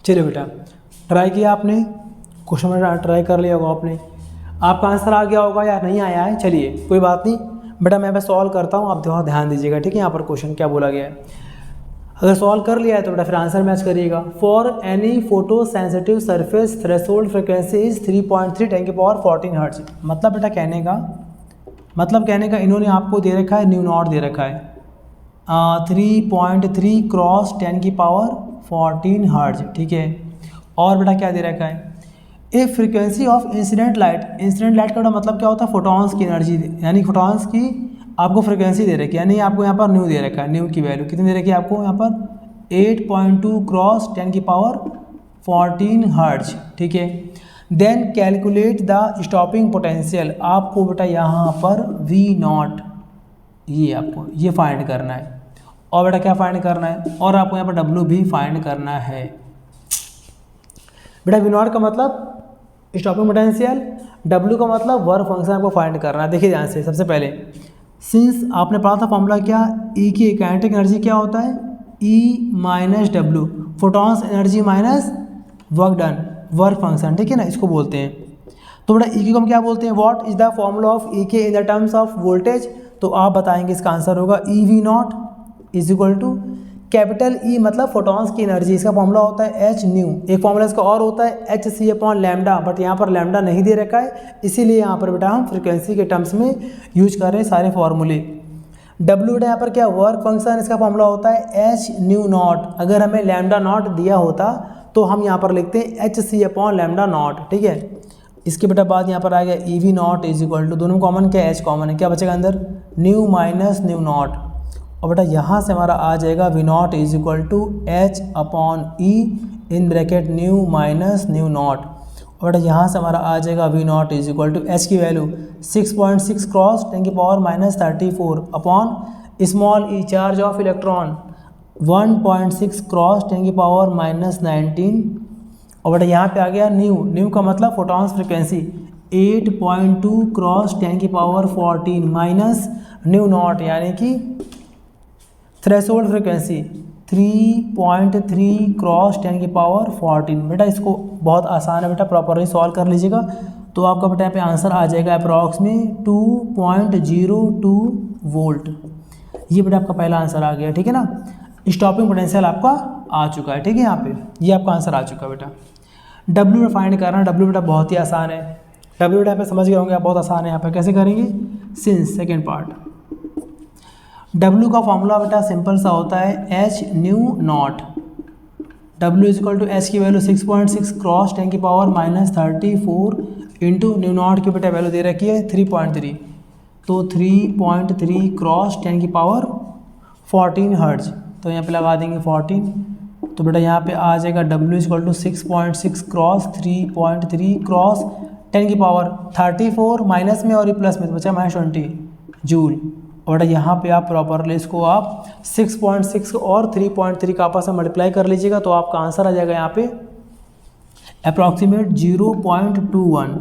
चलिए बेटा ट्राई किया आपने, क्वेश्चन में ट्राई कर लिया होगा आपने, आपका आंसर आ गया होगा या नहीं आया है, चलिए कोई बात नहीं बेटा, मैं बस सॉल्व करता हूँ, आप थोड़ा ध्यान दीजिएगा, ठीक है। यहाँ पर क्वेश्चन क्या बोला गया है, अगर सॉल्व कर लिया है तो बेटा फिर आंसर मैच करिएगा। For any photo sensitive surface threshold frequency is 3.3 10 की पावर 14 हर्ट्ज। मतलब बेटा कहने का इन्होंने आपको दे रखा है न्यू नॉट दे रखा है 3.3 क्रॉस 10 की पावर 14 हर्ट्ज, ठीक है। और बेटा क्या दे रखा है, ए फ्रीक्वेंसी ऑफ इंसिडेंट लाइट का मतलब क्या होता है, फोटॉन्स की एनर्जी, यानी फोटॉन्स की आपको फ्रीक्वेंसी दे रखी है, यानी आपको यहाँ पर न्यू दे रखा है, न्यू की वैल्यू कितनी दे रखी है आपको यहाँ पर 8.2 क्रॉस 10 की पावर 14 हर्ट्ज, ठीक है। Then calculate the stopping potential, आपको बेटा यहाँ पर V0 ये आपको ये फाइंड करना है, और बेटा क्या फाइंड करना है, और आपको यहाँ पर W भी फाइंड करना है। बेटा V0 का मतलब स्टॉपिंग पोटेंशियल, W का मतलब वर्क फंक्शन आपको फाइंड करना है। देखिए ध्यान से, सबसे पहले सिंस आपने पढ़ा था फॉर्मूला क्या, E की काइनेटिक एनर्जी क्या होता है, E minus W, photons energy minus work done, work function, ठीक है ना, इसको बोलते हैं। तो बेटा E को हम क्या बोलते हैं, what is the formula of E K in the terms of voltage, तो आप बताएंगे इसका आंसर होगा EV0 is equal to capital E मतलब फोटॉन्स की एनर्जी, इसका फॉर्मूला होता है h न्यू, एक फॉर्मूला इसका और होता है hc अपॉन लैम्डा, बट यहाँ पर लैम्डा नहीं दे रखा है, इसीलिए यहाँ पर बेटा हम फ्रीक्वेंसी के टर्म्स में यूज कर रहे हैं सारे फॉर्मूले। W बेटा यहाँ पर क्या वर्क फंक्शन, इसका फॉर्मूला होता है h न्यू नॉट, अगर हमें लैम्डा नॉट दिया होता तो हम यहाँ पर लिखते हैं hc अपॉन लैम्डा नॉट, ठीक है। इसके बेटा बाद यहाँ पर आ गया EV0 इज इक्वल टू, दोनों कॉमन क्या, h कॉमन है, क्या बचेगा अंदर, न्यू माइनस न्यू नॉट, और बेटा यहाँ से हमारा आ जाएगा V0 is equal to h upon E in bracket nu minus nu naught, और बेटा यहाँ से हमारा आ जाएगा V0 is equal to h की वैल्यू 6.6 क्रॉस 10 की power minus 34 upon small E charge of electron 1.6 cross 10 की पावर माइनस 19, और बेटा यहाँ पे आ गया न्यू का मतलब फोटॉन्स फ्रिक्वेंसी 8.2 क्रॉस 10 की पावर 14 माइनस न्यू नॉट, यानी कि थ्रेशोल्ड फ्रिक्वेंसी 3.3 क्रॉस 10 की पावर 14। बेटा इसको बहुत आसान है बेटा, प्रॉपरली सॉल्व कर लीजिएगा तो आपका बेटा यहाँ पे आंसर आ जाएगा अप्रॉक्स में 2.02 वोल्ट। ये बेटा आपका पहला आंसर आ गया, ठीक है ना। स्टॉपिंग पोटेंशियल आपका आ चुका है, ठीक है, यहाँ पे ये आपका आंसर आ चुका है बेटा। W फाइंड करना, W बेटा बहुत ही आसान है, W बेटा यहाँ पे समझ गए होंगे आप, बहुत आसान है। यहाँ पे कैसे करेंगे, सिंस सेकेंड पार्ट, W का फॉर्मूला बेटा सिंपल सा होता है h nu naught, W is equal to H की वैल्यू 6.6 क्रॉस 10 की power minus 34 into nu naught की बेटा वैल्यू दे रखी है 3.3, तो 3.3 क्रॉस 10 की पावर 14 हर्ट्ज, तो यहाँ पे लगा देंगे 14, तो बेटा यहाँ पे आ जाएगा W is equal to 6.6 cross 3.3 cross 10 की पावर 34 माइनस में और ये प्लस में तो बचा -20 जूल, और यहाँ पे आप प्रॉपरली इसको आप 6.6 और 3.3 का आपस में मल्टीप्लाई कर लीजिएगा तो आपका आंसर आ जाएगा यहाँ पे अप्रॉक्सीमेट 0.21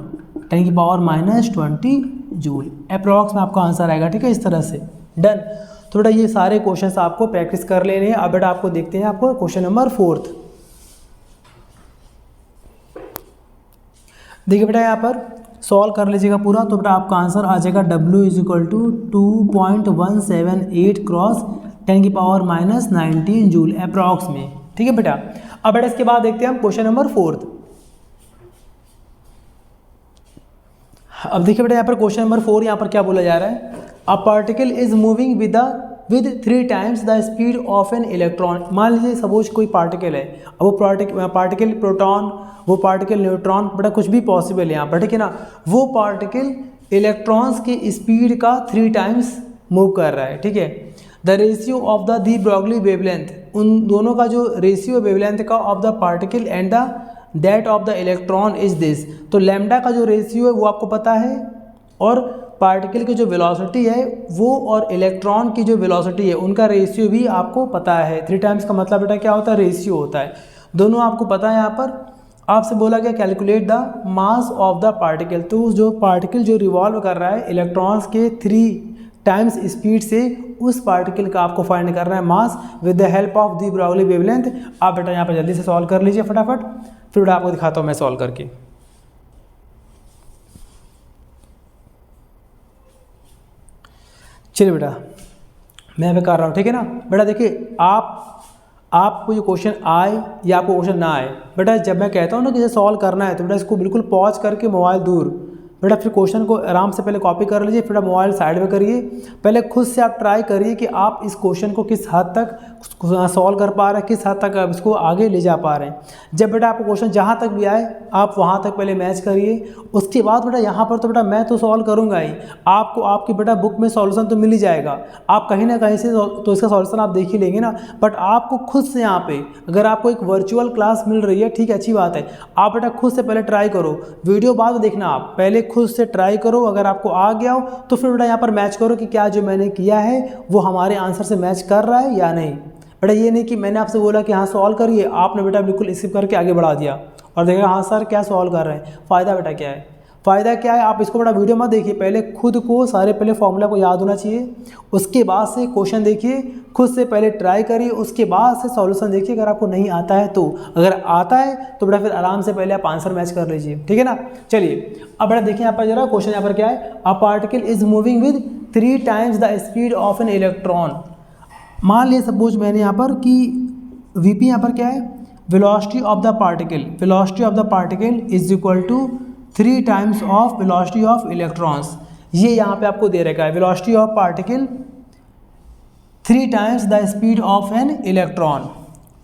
10 की पावर -20 जूल, अप्रॉक्स में आपका आंसर आएगा, ठीक है, इस तरह से डन। तो बेटा ये सारे क्वेश्चंस आपको प्रैक्टिस कर लेने हैं। अब बेटा आपको देखते हैं आपको क्वेश्चन नंबर 4। देखिए बेटा यहाँ पर सॉल्व कर लीजिएगा पूरा, तो बेटा आपका आंसर आ जाएगा W is equal to 2.178 cross 10 की पावर -19 जूल अप्रॉक्स में, ठीक है बेटा। अब बेटा इसके बाद देखते हैं हम क्वेश्चन नंबर 4। अब देखिए बेटा यहाँ पर क्वेश्चन नंबर 4 यहाँ पर क्या बोला जा रहा है, a particle is moving with 3 times the speed of an electron. मान लीजिए सपोज कोई पार्टिकल है, अब वो पार्टिकल प्रोटॉन, वो पार्टिकल न्यूट्रॉन, बेटा कुछ भी पॉसिबल है यहाँ पर, ठीक है ना। वो पार्टिकल इलेक्ट्रॉन्स की स्पीड का 3 टाइम्स मूव कर रहा है, ठीक है। The ratio of the de Broglie wavelength, उन दोनों का जो रेशियो वेवलेंथ का of the particle and the that of the electron is this. तो लैम्डा का जो रेशियो है वो आपको पता है, और पार्टिकल की जो वेलोसिटी है वो और इलेक्ट्रॉन की जो वेलोसिटी है उनका रेशियो भी आपको पता है। 3 टाइम्स का मतलब बेटा क्या होता है, रेशियो होता है, दोनों आपको पता है। यहाँ पर आपसे बोला गया calculate the mass of the particle, तो जो पार्टिकल जो रिवॉल्व कर रहा है इलेक्ट्रॉन्स के 3 टाइम्स स्पीड से, उस पार्टिकल का आपको फाइंड करना है mass with the help of the Broglie wavelength. आप बेटा यहाँ पर जल्दी से सॉल्व कर लीजिए फटाफट, फिर बेटा आपको दिखाता हूँ मैं सॉल्व करके। चलिए बेटा मैं यहाँ पे कर रहा हूँ, ठीक है ना। बेटा देखिए आपको ये क्वेश्चन आए या आपको क्वेश्चन ना आए, बेटा जब मैं कहता हूँ ना कि इसे सॉल्व करना है तो बेटा इसको बिल्कुल पॉज करके मोबाइल दूर, बेटा फिर क्वेश्चन को आराम से पहले कॉपी कर लीजिए, फिर मोबाइल साइड में करिए, पहले खुद से आप ट्राई करिए कि आप इस क्वेश्चन को किस हद तक सॉल्व कर पा रहे हैं, किस हद तक आप इसको आगे ले जा पा रहे हैं। जब बेटा आपको क्वेश्चन जहाँ तक भी आए आप वहाँ तक पहले मैच करिए, उसके बाद बेटा यहाँ पर तो बेटा मैं तो सॉल्व करूँगा ही, आपको आपकी बेटा बुक में सॉल्यूशन तो मिल ही जाएगा, आप कहीं ना कहीं से तो इसका सॉल्यूशन आप देख ही लेंगे ना। बट आपको खुद से यहाँ पे अगर आपको एक वर्चुअल क्लास मिल रही है, ठीक है, अच्छी बात है, आप बेटा खुद से पहले ट्राई करो, वीडियो बाद में देखना, आप पहले खुद से ट्राई करो, अगर आपको आ गया हो तो फिर बेटा यहाँ पर मैच करो कि क्या जो मैंने किया है वो हमारे आंसर से मैच कर रहा है या नहीं। बेटा ये नहीं कि मैंने आपसे बोला कि हाँ सॉल्व करिए, आपने बेटा बिल्कुल स्किप करके आगे बढ़ा दिया और देखा हाँ सर क्या सॉल्व कर रहे हैं, फ़ायदा बेटा क्या है, फ़ायदा क्या है। आप इसको बेटा वीडियो मत देखिए, पहले खुद को सारे पहले फॉर्मूला को याद होना चाहिए, उसके बाद से क्वेश्चन देखिए, खुद से पहले ट्राई करिए, उसके बाद से सॉल्यूशन देखिए। अगर आपको नहीं आता है तो, अगर आता है तो बेटा फिर आराम से पहले आप आंसर मैच कर लीजिए, ठीक है ना। चलिए अब बेटा देखिए यहाँ पर जरा क्वेश्चन यहाँ पर क्या है, a particle is moving with 3 times the speed of an electron. मान लिया सपोज मैंने यहाँ पर कि वीपी यहाँ पर क्या है, velocity of the particle, velocity of the particle is equal to 3 times of velocity of electrons. ये यहाँ पे आपको दे रखा है velocity of particle 3 times the speed of an electron,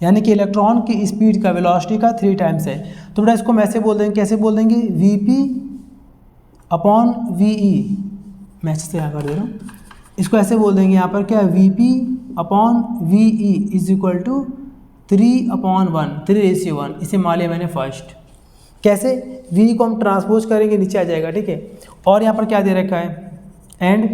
यानी कि इलेक्ट्रॉन की स्पीड का वेलोसिटी का 3 times है। तो बेटा इसको मैं ऐसे बोल देंगे, कैसे बोल देंगे, वीपी अपॉन वीई, मैं ऐसे यहाँ कर दे रहा हूँ, इसको ऐसे बोल देंगे यहाँ पर क्या, VP upon VE is equal to 3/1, 3:1। इसे मान लिया मैंने फर्स्ट। कैसे, वी को हम ट्रांसपोज करेंगे नीचे आ जाएगा, ठीक है। और यहाँ पर क्या दे रखा है, and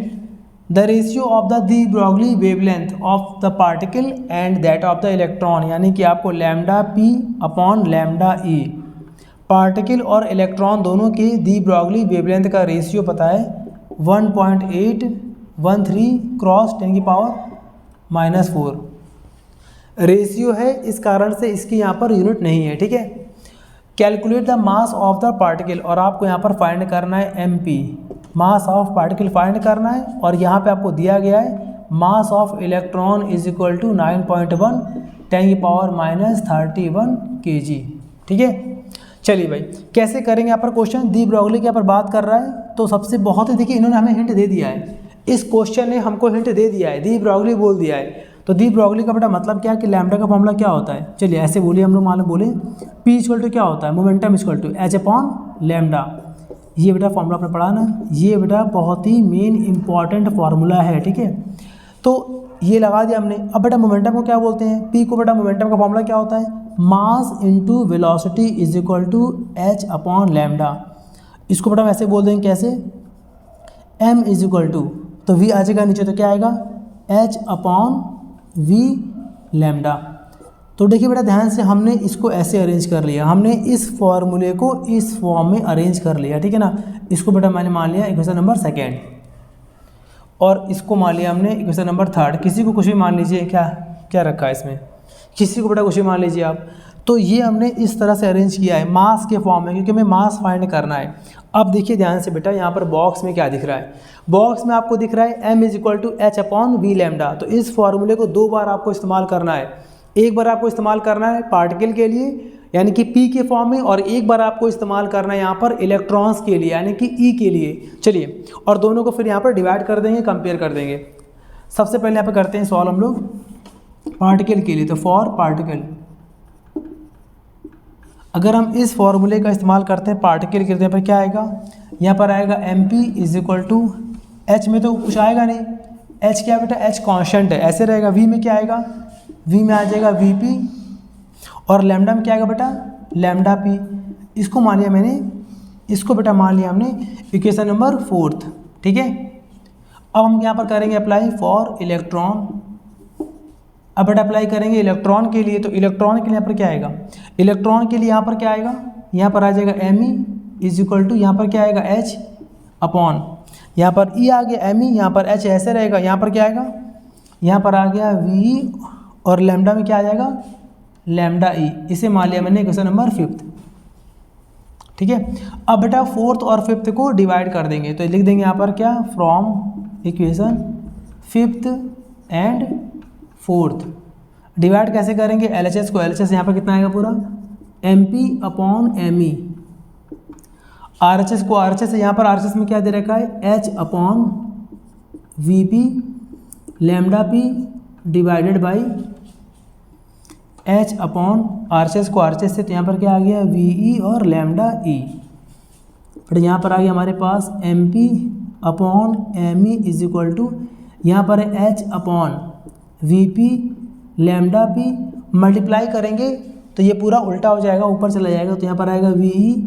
the ratio of the the Broglie wavelength of the particle and that of the electron, यानी कि आपको लैम्डा पी अपॉन लैम्डा ई, पार्टिकल और इलेक्ट्रॉन दोनों के दी ब्रॉगली वेवलेंथ का रेशियो पता है 1.813 क्रॉस 10⁻⁻⁴ रेशियो है, इस कारण से इसकी यहाँ पर यूनिट नहीं है, ठीक है। Calculate the mass of the particle, और आपको यहाँ पर फाइंड करना है MP, mass of particle find करना है, और यहाँ पे आपको दिया गया है mass of electron is equal to 9.1 10⁻31 kg, ठीक है। चलिए भाई कैसे करेंगे यहाँ पर क्वेश्चन, दी ब्रॉगली के यहाँ पर बात कर रहा है, तो सबसे बहुत ही देखिए इन्होंने हमें हिंट दे दिया है, इस क्वेश्चन ने हमको हिंट दे दिया है, दी ब्रॉगली बोल दिया है। तो दी ब्रॉगली का बेटा मतलब क्या है कि लैम्डा का फॉर्मूला क्या होता है, चलिए ऐसे बोलिए, हम लोग मालूम बोले पी इक्वल टू क्या होता है, momentum equal to H upon lambda. ये बेटा फॉर्मूला आपने पढ़ा ना, ये बेटा बहुत ही मेन इंपॉर्टेंट फार्मूला है, ठीक है। तो ये लगा दिया हमने। अब बेटा मोमेंटम को क्या बोलते हैं, पी को बेटा मोमेंटम का फॉर्मूला क्या होता है, mass into velocity is equal to H upon lambda. इसको बेटा वैसे बोल देंगे कैसे, एम इज इक्वल टू, तो वी आ जाएगा नीचे, तो क्या आएगा एच अपॉन वी लैम्डा। तो देखिए बेटा ध्यान से, हमने इसको ऐसे अरेंज कर लिया, हमने इस फॉर्मूले को इस फॉर्म में अरेंज कर लिया, ठीक है ना। इसको बेटा मैंने मान लिया इक्वेशन नंबर 2 और इसको मान लिया हमने इक्वेशन नंबर 3। किसी को कुछ भी मान लीजिए, क्या क्या रखा है इसमें, किसी को बेटा कुछ भी मान लीजिए आप। तो ये हमने इस तरह से अरेंज किया है मास के फॉर्म में, क्योंकि हमें मास फाइंड करना है। अब देखिए ध्यान से बेटा, यहाँ पर बॉक्स में क्या दिख रहा है, बॉक्स में आपको दिख रहा है m is equal to H upon V lambda. तो इस फॉर्मूले को 2 बार आपको इस्तेमाल करना है, एक बार आपको इस्तेमाल करना है पार्टिकल के लिए यानी कि P के फॉर्म में, और एक बार आपको इस्तेमाल करना है यहाँ पर इलेक्ट्रॉन्स के लिए यानी कि E के लिए। चलिए, और दोनों को फिर यहाँ पर डिवाइड कर देंगे, कंपेयर कर देंगे। सबसे पहले यहाँ पर करते हैं सॉल्व हम लोग पार्टिकल के लिए। तो फॉर पार्टिकल, अगर हम इस फॉर्मूले का इस्तेमाल करते हैं पार्टिकल के लिए, पर क्या आएगा, यहाँ पर आएगा mp is equal to H में तो कुछ आएगा नहीं, एच क्या बेटा, एच कांस्टेंट है, ऐसे रहेगा। वी में क्या आएगा, वी में आ जाएगा वीपी, और लैम्डा में क्या आएगा बेटा, लैम्डा पी। इसको मान लिया मैंने, इसको बेटा मान लिया हमने इक्वेशन नंबर 4, ठीक है। अब हम यहाँ पर करेंगे अप्लाई फॉर इलेक्ट्रॉन। अब बेटा अप्लाई करेंगे इलेक्ट्रॉन के लिए, तो इलेक्ट्रॉन के लिए यहाँ पर क्या आएगा, इलेक्ट्रॉन के लिए यहाँ पर क्या आएगा, यहाँ पर आ जाएगा M E is equal to, यहाँ पर क्या आएगा एच अपॉन, यहाँ पर ई आ गया एम ई, यहाँ पर एच ऐसे रहेगा, यहाँ पर क्या आएगा, यहाँ पर आ गया वी, और लैम्डा में क्या आ जाएगा लैम्डा ई। इसे मान लिया मैंने इक्वेशन नंबर 5, ठीक है। अब बेटा 4th और 5th को डिवाइड कर देंगे, तो लिख देंगे यहाँ पर क्या, from equation 5th and 4th। Divide कैसे करेंगे, LHS को LHS, यहाँ पर कितना आएगा पूरा MP अपॉन ME, RHS को RHS, यहाँ पर RHS में क्या दे रखा है H upon VP lambda P divided by H upon आरचेस को आरचेस से, तो यहाँ पर क्या आ गया वी ई और लैम्डा ई। फिर यहाँ पर आ गया हमारे पास M P upon M E is equal to, यहाँ पर है H upon V P lambda P, multiply करेंगे तो ये पूरा उल्टा हो जाएगा, ऊपर चला जाएगा, तो यहाँ पर आएगा वी ई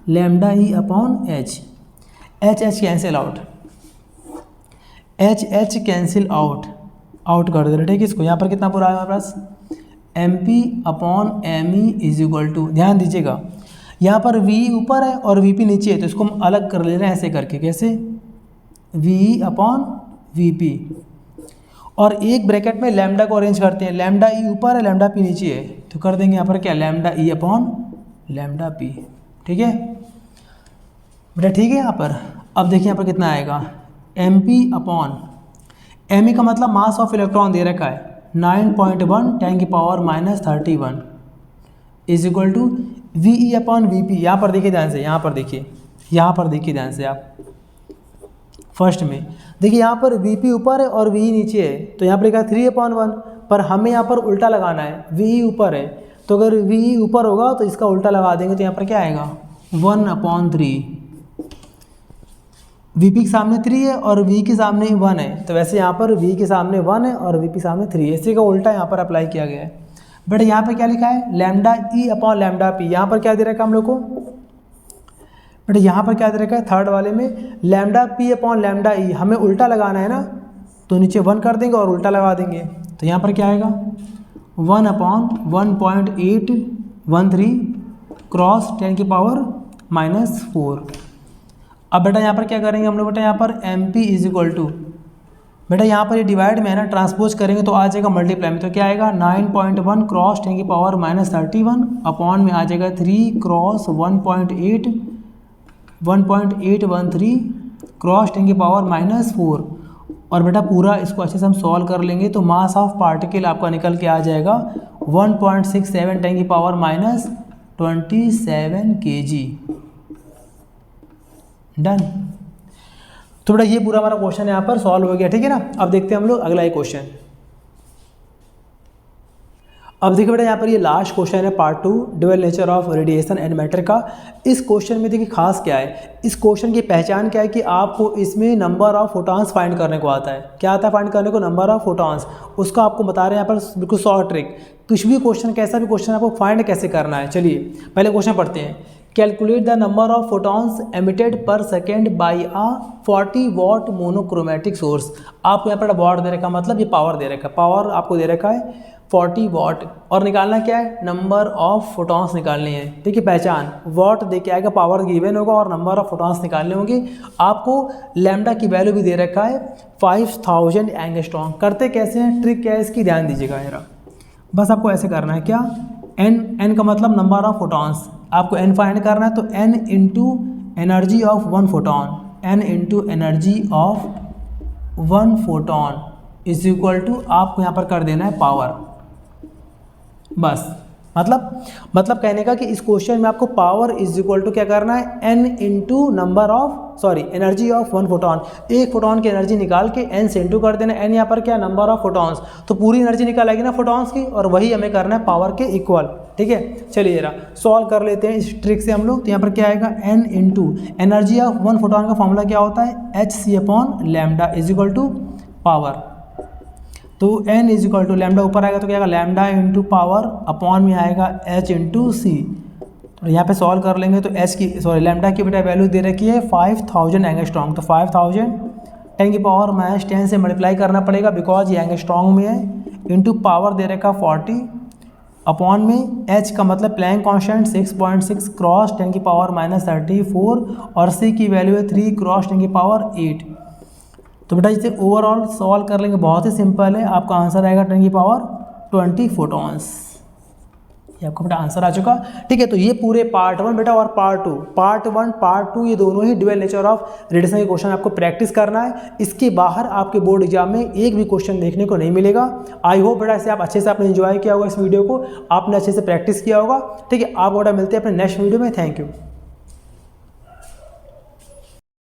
लैम्डा ई upon H. H H cancel out, H H cancel out कर दे रहे, ठीक है। इसको यहाँ पर कितना पूरा आया हमारे पास M P upon M E is equal to, ध्यान दीजिएगा यहाँ पर वी ऊपर है और वी पी नीचे है, तो इसको हम अलग कर ले रहे हैं ऐसे करके, कैसे वी अपॉन वी पी, और एक ब्रैकेट में लैम्डा को अरेंज करते हैं, लैम्डा ई ऊपर है लैम्डा पी नीचे है, तो कर देंगे यहाँ पर क्या लैम्डा ई अपॉन लैम्डा पी, ठीक है बेटा, ठीक है। यहाँ पर अब देखिए यहाँ पर कितना आएगा M P upon M E का मतलब मास ऑफ इलेक्ट्रॉन दे रखा है 9.1 10 की power -31 is equal to V E upon V P. यहाँ पर देखिए ध्यान से, यहाँ पर देखिए ध्यान से आप फर्स्ट में देखिए, यहाँ पर वी पी ऊपर है और वी ई नीचे है, तो यहाँ पर लिखा 3/1, पर हमें यहाँ पर उल्टा लगाना है, वी ई ऊपर है, तो अगर वी ई ऊपर होगा तो इसका उल्टा लगा देंगे, तो यहाँ पर क्या आएगा 1/3। वी पी के सामने 3 है और वी के सामने 1 है, तो वैसे यहाँ पर वी के सामने 1 है और वी पी सामने 3 है, इसी का उल्टा यहाँ पर अप्लाई किया गया है। बट यहाँ पर क्या लिखा है लैम्डा ई अपॉन लैम्डा पी, यहाँ पर क्या दे रखा है हम लोग को, बट यहाँ पर क्या दे रखा है थर्ड वाले में लैम्डा पी अपॉन लैम्डा ई, हमें उल्टा लगाना है ना, तो नीचे 1 कर देंगे और उल्टा लगा देंगे, तो यहाँ पर क्या आएगा 1/1.813 क्रॉस 10 की पावर -4। अब बेटा यहाँ पर क्या करेंगे हम लोग, बेटा यहाँ पर M P is equal to, बेटा यहाँ पर ये डिवाइड में है ना, ट्रांसपोज करेंगे तो आ जाएगा मल्टीप्लाई में, तो क्या आएगा 9.1 क्रॉस 10 की पावर -31 अपॉन में आ जाएगा 3 क्रॉस 1.813 क्रॉस 10 की पावर -4। और बेटा पूरा इसको अच्छे से हम सॉल्व कर लेंगे तो मास ऑफ पार्टिकल आपका निकल के आ जाएगा 1.67 10 की पावर -27 kg। डन। तो बेटा ये पूरा हमारा क्वेश्चन यहाँ पर सॉल्व हो गया, ठीक है ना। अब देखते हैं हम लोग अगला एक क्वेश्चन। अब देखिए बेटा यहाँ पर ये लास्ट क्वेश्चन है part 2 dual nature of radiation and matter का। इस क्वेश्चन में देखिए खास क्या है, इस क्वेश्चन की पहचान क्या है कि आपको इसमें नंबर ऑफ फोटॉन्स फाइंड करने को आता है। क्या आता है फाइंड करने को, नंबर ऑफ फोटॉन्स, उसका आपको बता रहे हैं यहाँ पर बिल्कुल शॉर्ट ट्रिक। कुछ भी क्वेश्चन, कैसा भी क्वेश्चन आपको फाइंड कैसे करना है। चलिए पहले क्वेश्चन पढ़ते हैं। Calculate the number of photons emitted per second by a 40 watt monochromatic source. आपको यहाँ पर वॉट दे रखा, मतलब ये पावर दे रखा है, पावर आपको दे रखा है 40 वॉट, और निकालना क्या है, नंबर ऑफ फोटॉन्स निकालने हैं। ठीक है, पहचान वॉट दे के आएगा, पावर गिवन होगा और नंबर ऑफ फोटॉन्स निकालने होंगे। आपको लैम्डा की वैल्यू भी दे रखा है 5000 एंगस्ट्रॉम। करते कैसे हैं, ट्रिक क्या है इसकी, ध्यान दीजिएगा जरा। बस आपको ऐसे करना है, क्या एन का मतलब नंबर ऑफ फोटॉन्स, आपको एन फाइंड करना है, तो N into energy of one photon, N into energy of one photon is equal to आपको यहाँ पर कर देना है पावर। बस मतलब कहने का कि इस क्वेश्चन में आपको पावर इज इक्वल टू क्या करना है, N into number of energy of one photon. एक फोटॉन की एनर्जी निकाल के एन से इंटू कर देना। एन यहाँ पर क्या, नंबर ऑफ फोटॉन्स, तो पूरी एनर्जी निकाल आएगी ना फोटॉन्स की, और वही हमें करना है पावर के इक्वल। ठीक है, चलिए जरा सॉल्व कर लेते हैं इस ट्रिक से हम लोग। तो यहाँ पर क्या आएगा, N into energy of one photon का फॉर्मूला क्या होता है, H C upon lambda is equal to power. तो n is equal to lambda ऊपर आएगा तो क्या आएगा, लैम्डा इंटू पावर अपॉन में आएगा h इंटू सी। तो यहाँ पे सॉल्व कर लेंगे तो h की लैम्डा की बेटा वैल्यू दे रखी है 5000 एंगस्ट्रॉन्ग। तो 5000 10 की पावर -10 से मल्टीप्लाई करना पड़ेगा बिकॉज ये एंगस्ट्रॉन्ग में है, इंटू पावर दे रखा 40 अपॉन में h का मतलब प्लैंक कांस्टेंट 6.6 क्रॉस 10 की पावर -34 और c की वैल्यू है 3 क्रॉस 10 की पावर 8। तो बेटा इसे ओवरऑल सॉल्व कर लेंगे, बहुत ही सिंपल है। आपका आंसर आएगा 10 की पावर 20 फोटॉन्स। ये आपका बेटा आंसर आ चुका। ठीक है, तो ये पूरे पार्ट 1 बेटा और पार्ट 2, पार्ट 1 पार्ट 2 ये दोनों ही ड्यूअल नेचर ऑफ रेडिएशन के क्वेश्चन आपको प्रैक्टिस करना है। इसके बाहर आपके बोर्ड एग्जाम में एक भी क्वेश्चन देखने को नहीं मिलेगा। आई होप बेटा इसे आप अच्छे से आपने एंजॉय किया होगा, इस वीडियो को आपने अच्छे से प्रैक्टिस किया होगा। ठीक है, आप बेटा मिलते हैं अपने नेक्स्ट वीडियो में। Thank you.